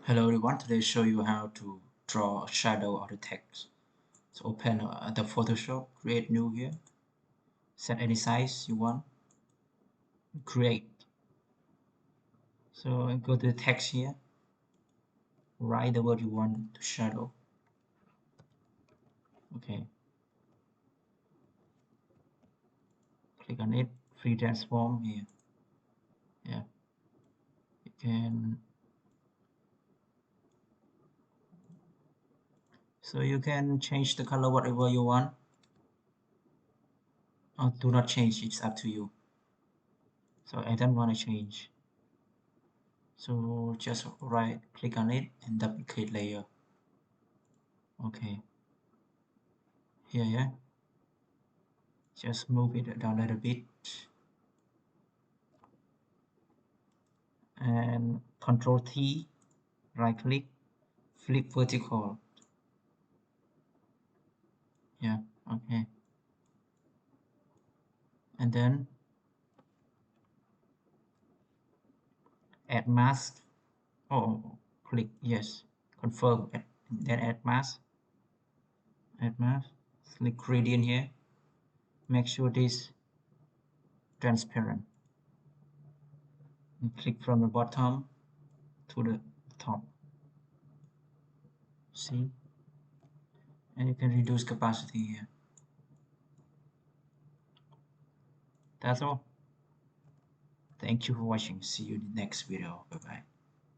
Hello everyone, today I show you how to draw a shadow out of text. So open the Photoshop, create new here, set any size you want, create. So go to the text here, write the word you want to shadow. Okay, click on it, free transform here. Yeah, you can. So you can change the color whatever you want, or do not change, it's up to you. So I don't want to change. So just right click on it and duplicate layer. Okay, here, yeah. Just move it down a little bit and Control T, right click, flip vertical. Yeah, okay. And then add mask. Oh, click yes, confirm. Then add mask. Add mask. Click gradient here. Make sure this transparent. And click from the bottom to the top. See? And you can reduce capacity here. That's all. Thank you for watching. See you in the next video. Bye bye.